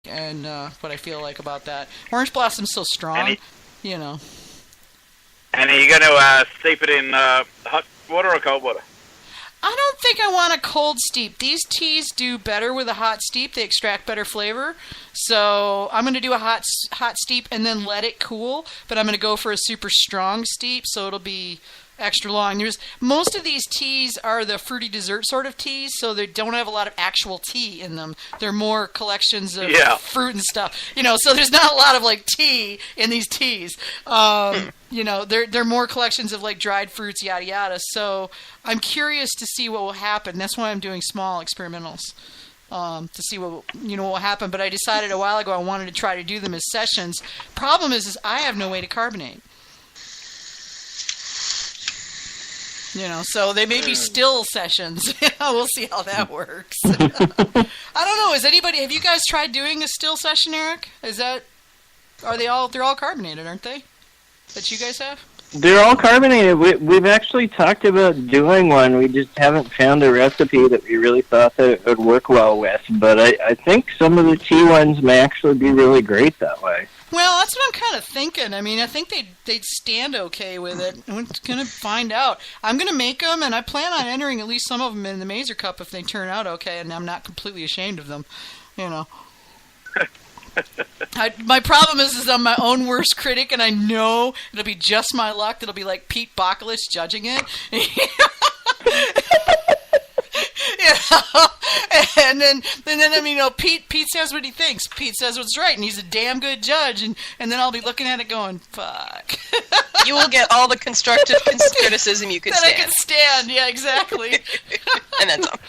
and what I feel like about that. Orange Blossom's so strong, you know. And are you going to steep it in hot water or cold water? I don't think I want a cold steep. These teas do better with a hot steep. They extract better flavor. So I'm going to do a hot steep and then let it cool. But I'm going to go for a super strong steep, so it'll be extra long. Most of these teas are the fruity dessert sort of teas, so they don't have a lot of actual tea in them. They're more collections of fruit and stuff. You know, so there's not a lot of like tea in these teas. You know, they're more collections of like dried fruits, yada yada. So I'm curious to see what will happen. That's why I'm doing small experimentals. To see what will happen. But I decided a while ago I wanted to try to do them as sessions. Problem is I have no way to carbonate. You know, so they may be still sessions. We'll see how that works. I don't know. Have you guys tried doing a still session, Eric? They're all carbonated, aren't they? That you guys have? They're all carbonated. We've actually talked about doing one. We just haven't found a recipe that we really thought that it would work well with. But I think some of the tea ones may actually be really great that way. Well, that's what I'm kind of thinking. I mean, I think they'd stand okay with it. We're going to find out. I'm going to make them, and I plan on entering at least some of them in the Mazer Cup if they turn out okay, and I'm not completely ashamed of them, you know. My problem is I'm my own worst critic, and I know it'll be just my luck. It'll be like Pete Bockovich judging it. You know? And then I mean, you know, Pete says what he thinks. Pete says what's right, and he's a damn good judge. And then I'll be looking at it going, fuck. You will get all the constructive criticism you could stand. That I can stand, yeah, exactly. And that's all.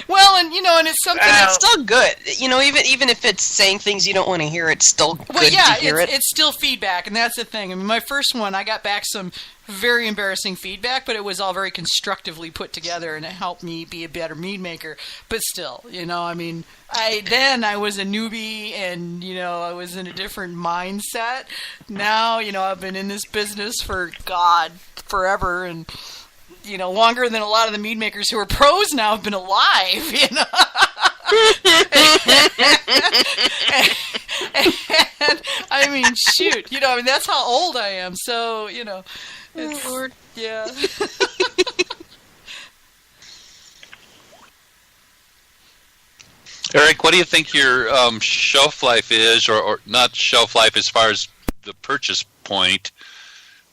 Well, and you know, and it's something. It's still good. You know, even if it's saying things you don't want to hear, it's still good to hear it. It's still feedback, and that's the thing. I mean, my first one, I got back some very embarrassing feedback, but it was all very constructively put together, and it helped me be a better mead maker. But still, you know, I mean, I was a newbie, and you know, I was in a different mindset. Now, you know, I've been in this business for forever, and you know, longer than a lot of the mead makers who are pros now have been alive. You know. and I mean, shoot, you know, I mean, that's how old I am. So, you know, it's, Lord. Yeah. Eric, what do you think your shelf life is, or not shelf life as far as the purchase point,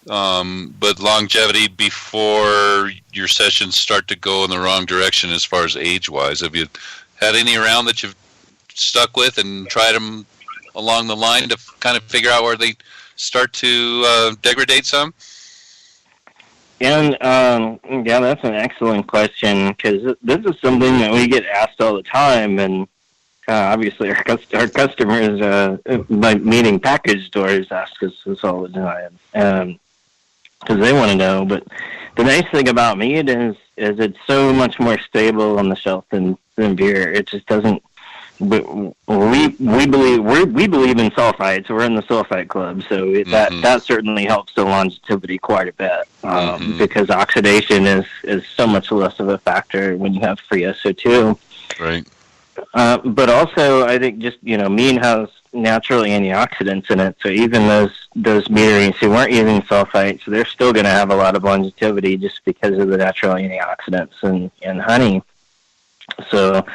but longevity before your sessions start to go in the wrong direction as far as age-wise? Have you had any around that you've stuck with and tried them along the line to kind of figure out where they start to degrade some? And yeah, that's an excellent question, because this is something that we get asked all the time, and obviously our customers, meaning package stores, ask us this all the time, because they want to know. But the nice thing about mead is it's so much more stable on the shelf than beer. It just doesn't. We believe in sulfites. We're in the sulfite club, so that certainly helps the longevity quite a bit, because oxidation is so much less of a factor when you have free SO2. Right. But also, I think just, you know, mead has naturally antioxidants in it, so even those meaderies who weren't using sulfites, they're still going to have a lot of longevity just because of the natural antioxidants in honey. So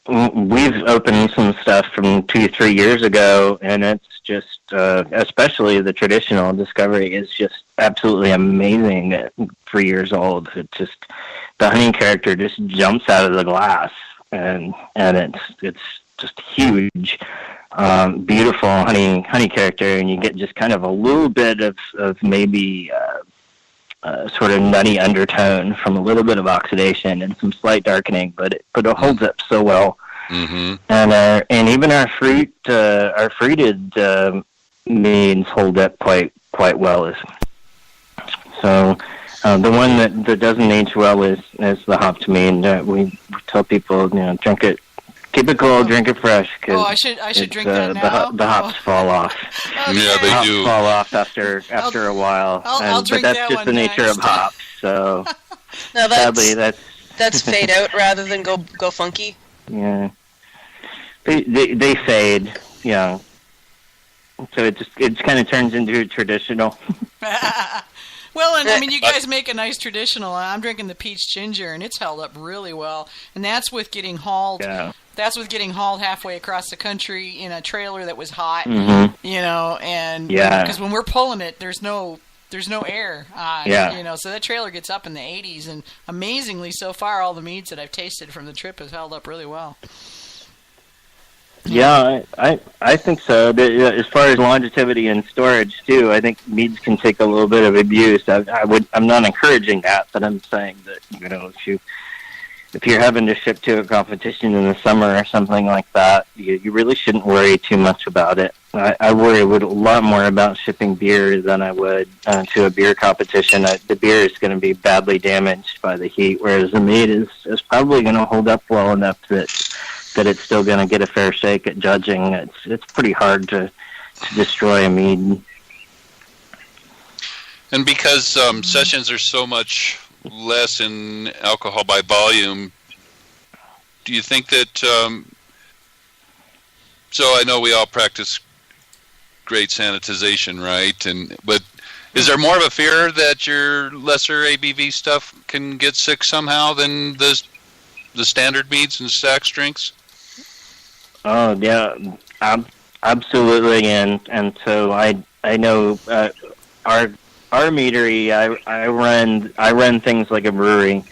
we've opened some stuff from 2-3 years ago, and it's just, especially the traditional Discovery is just absolutely amazing at 3 years old. It just, the honey character just jumps out of the glass, and it's just huge, beautiful honey character, and you get just kind of a little bit of maybe sort of nutty undertone from a little bit of oxidation and some slight darkening, but it holds up so well. Mm-hmm. And even our fruited meads hold up quite well. So the one that doesn't age well is the hopped mead. We tell people, you know, drink it. Keep it cold, drink it fresh. Cause I should drink that now. The hops fall off. Okay. Yeah, they hops do. fall off after a while. I'll drink but that's that just one the nature next. of hops. So No, sadly, that's fade out rather than go funky. Yeah. They fade, yeah. So it kind of turns into a traditional. Well, and I mean, you guys make a nice traditional. I'm drinking the peach ginger, and it's held up really well. And that's with getting hauled. Yeah. That's with getting hauled halfway across the country in a trailer that was hot. Mm-hmm. You know, and Yeah. because when we're pulling it, there's no air on. Yeah. You know, so that trailer gets up in the 80s, and amazingly, so far, all the meads that I've tasted from the trip has held up really well. Yeah, I think so. As far as longevity and storage too, I think meads can take a little bit of abuse. I'm not encouraging that, but I'm saying that if you're having to ship to a competition in the summer or something like that, you really shouldn't worry too much about it. I worry a lot more about shipping beer than I would to a beer competition. The beer is going to be badly damaged by the heat, whereas the mead is probably going to hold up well enough that it's still going to get a fair shake at judging. It's pretty hard to destroy a mead. And because sessions are so much less in alcohol by volume, do you think that... so I know we all practice great sanitization, right? But is there more of a fear that your lesser ABV stuff can get sick somehow than the standard meads and stacks drinks? Oh yeah, absolutely, and so I know our meadery. I run things like a brewery.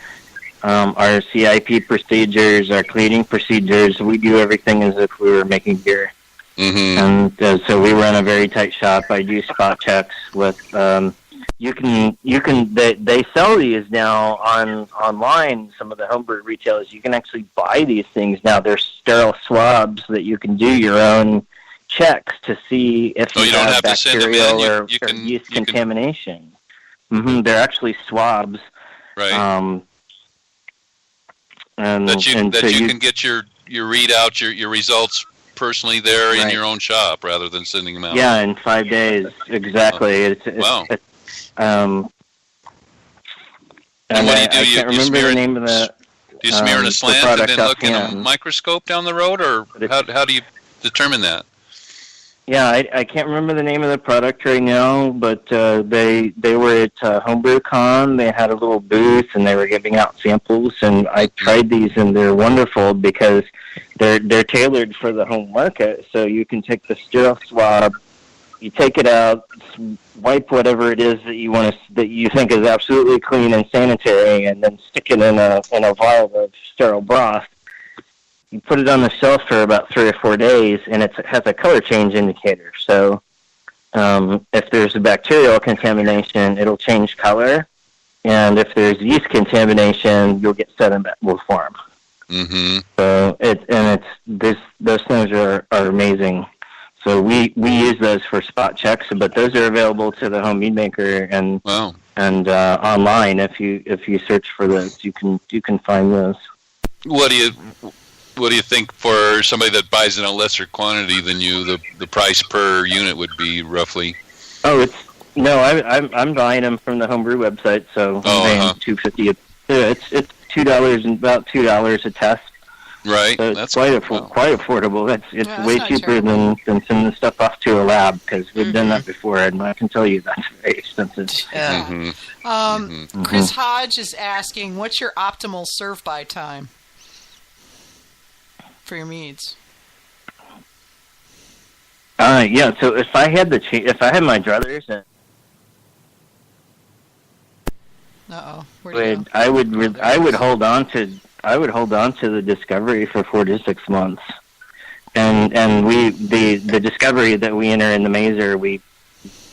Our CIP procedures, our cleaning procedures. We do everything as if we were making beer, and so we run a very tight shop. I do spot checks with. They sell these now online. Some of the homebrew retailers, you can actually buy these things now. They're sterile swabs that you can do your own checks to see if you don't have have to send them in. bacterial or yeast contamination. They're actually swabs, right? And you can get your readout, your results personally there in Right. your own shop rather than sending them out. Yeah, in 5 days, exactly. Wow. And what do you do? I can't remember the name of the. Do you smear in a the slant and product then look in a offhand. microscope down the road, or how do you determine that? Yeah, I can't remember the name of the product right now, but they were at HomebrewCon. They had a little booth, and they were giving out samples. And I tried these, and they're wonderful because they're tailored for the home market. So you can take the sterile swab, you take it out, wipe whatever it is that you think is absolutely clean and sanitary, and then stick it in a vial of sterile broth. You put it on the shelf for about 3 or 4 days, and it has a color change indicator. So if there's a bacterial contamination, it'll change color. And if there's yeast contamination, you'll get sediment that will form. Mm-hmm. So those things are amazing. So we use those for spot checks, but those are available to the home mead maker and online. If you search for those, you can find those. What do you think for somebody that buys in a lesser quantity than you? The price per unit would be roughly. Oh, I'm buying them from the homebrew website, so I'm paying $2.50. It's $2 and about $2 a test. Right, so that's quite affordable. It's way cheaper than sending stuff off to a lab, because we've done that before, and I can tell you that's very expensive. Yeah. Chris Hodge is asking, what's your optimal serve-by time for your meads? Yeah. So if I had my druthers, I would hold on to the discovery for 4 to 6 months, and the discovery that we enter in the mazer, we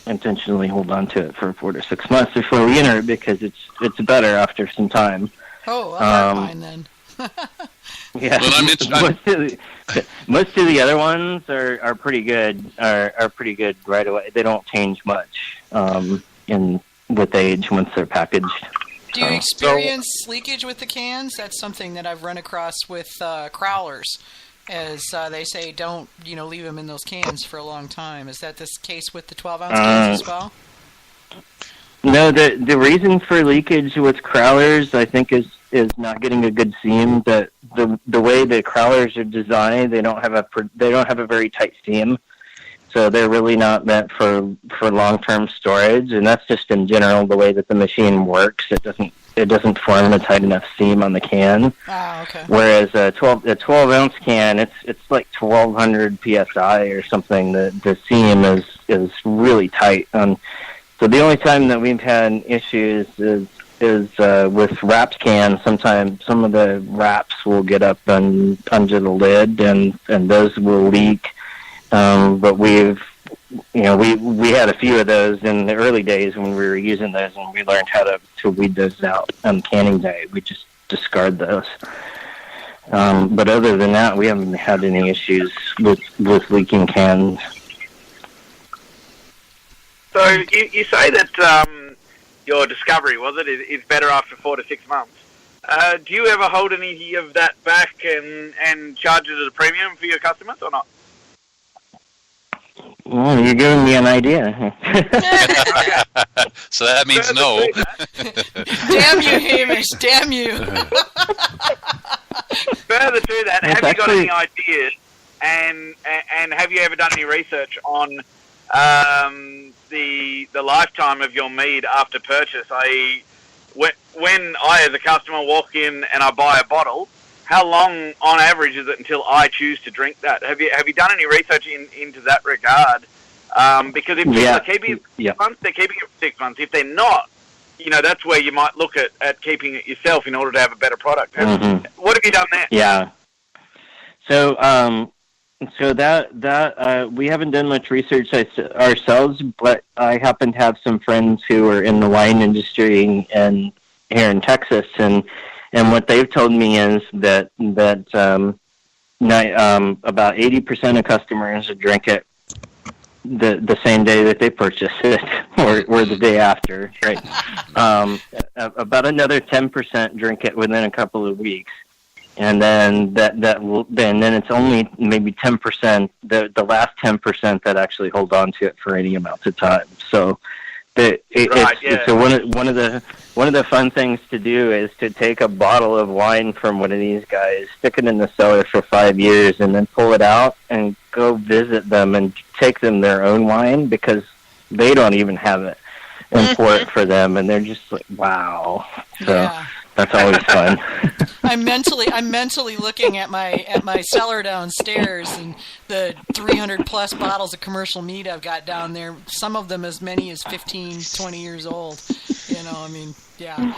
intentionally hold on to it for 4 to 6 months before we enter it, because it's better after some time. Oh, I'll buy mine then. Yeah, most of the other ones are pretty good. Are pretty good right away. They don't change much with age once they're packaged. Do you experience leakage with the cans? That's something that I've run across with crowlers, as they say, don't leave them in those cans for a long time. Is that the case with the 12-ounce cans as well? No, the reason for leakage with crowlers, I think, is is not getting a good seam. The way the crawlers are designed, they don't have a very tight seam, so they're really not meant for long-term storage. And that's just in general the way that the machine works. It doesn't form a tight enough seam on the can. Ah, okay. Whereas a 12-ounce can, it's like 1200 psi or something. The seam is really tight. So the only time that we've had issues is with wrapped cans. Sometimes some of the wraps will get up under the lid, and those will leak. But we had a few of those in the early days when we were using those, and we learned how to weed those out on canning day. We just discard those. But other than that, we haven't had any issues with leaking cans. So you say that your discovery, was it, is better after 4 to 6 months. Do you ever hold any of that back and charge it at a premium for your customers or not? Well, you're giving me an idea. So that means no. Damn you, Hamish! Damn you! Further to that, It's have you got any ideas, and have you ever done any research on the lifetime of your mead after purchase? When I, as a customer, walk in and I buy a bottle, how long, on average, is it until I choose to drink that? Have you done any research into that regard? Because if people are keeping it for 6 months, they're keeping it for 6 months. If they're not, that's where you might look at keeping it yourself in order to have a better product. Mm-hmm. What have you done there? Yeah. So that we haven't done much research ourselves, but I happen to have some friends who are in the wine industry and here in Texas, and what they've told me is that about 80% of customers drink it the same day that they purchase it, or the day after, right? About another 10% drink it within a couple of weeks. And then then it's only maybe 10%, the last 10% that actually hold on to it for any amount of time. So it's one of the fun things to do is to take a bottle of wine from one of these guys, stick it in the cellar for 5 years, and then pull it out and go visit them and take them their own wine, because they don't even have it, and pour it for them, and they're just like, wow. So. Yeah. That's always fun. I'm mentally looking at my cellar downstairs and the 300 plus bottles of commercial mead I've got down there. Some of them as many as 15, 20 years old. Yeah.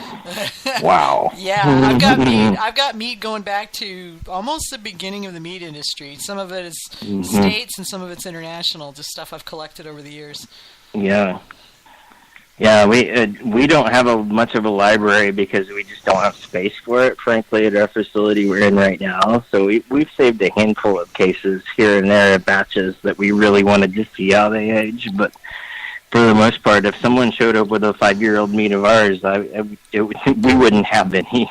Wow. Yeah, I've got mead going back to almost the beginning of the mead industry. Some of it is states and some of it's international, just stuff I've collected over the years. Yeah. Yeah, we don't have much of a library because we just don't have space for it, frankly, at our facility we're in right now. So we've saved a handful of cases here and there, batches that we really wanted to see how they age. But for the most part, if someone showed up with a 5-year-old mead of ours, we wouldn't have any.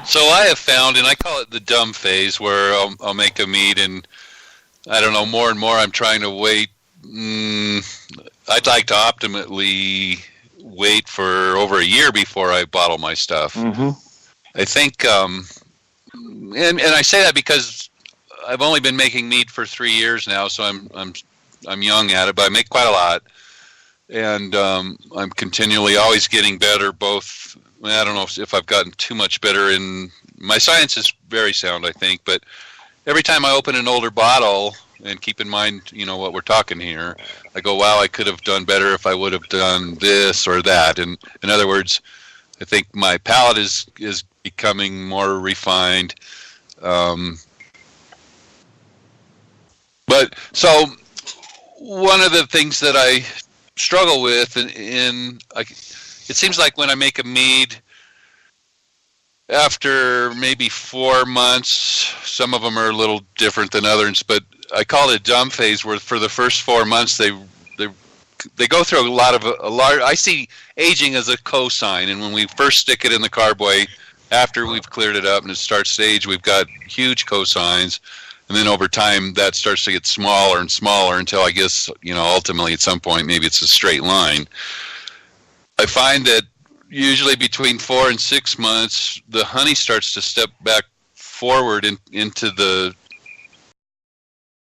So I have found, and I call it the dumb phase, where I'll make a mead, and I don't know, more and more I'm trying to wait. I'd like to optimally wait for over a year before I bottle my stuff. Mm-hmm. I think, and I say that because I've only been making mead for 3 years now, so I'm young at it, but I make quite a lot, and I'm continually always getting better. Both, I don't know if I've gotten too much better in my science is very sound, I think, but every time I open an older bottle. And keep in mind, what we're talking here. I go, wow, I could have done better if I would have done this or that. And in other words, I think my palate is becoming more refined. But so one of the things that I struggle with, it seems like when I make a mead, after maybe 4 months, some of them are a little different than others, but I call it a dumb phase, where for the first 4 months they go through a large. I see aging as a cosign, and when we first stick it in the carboy, after we've cleared it up and it starts to age, we've got huge cosigns, and then over time that starts to get smaller and smaller until I guess ultimately at some point maybe it's a straight line. I find that usually between 4 and 6 months, the honey starts to step back forward into the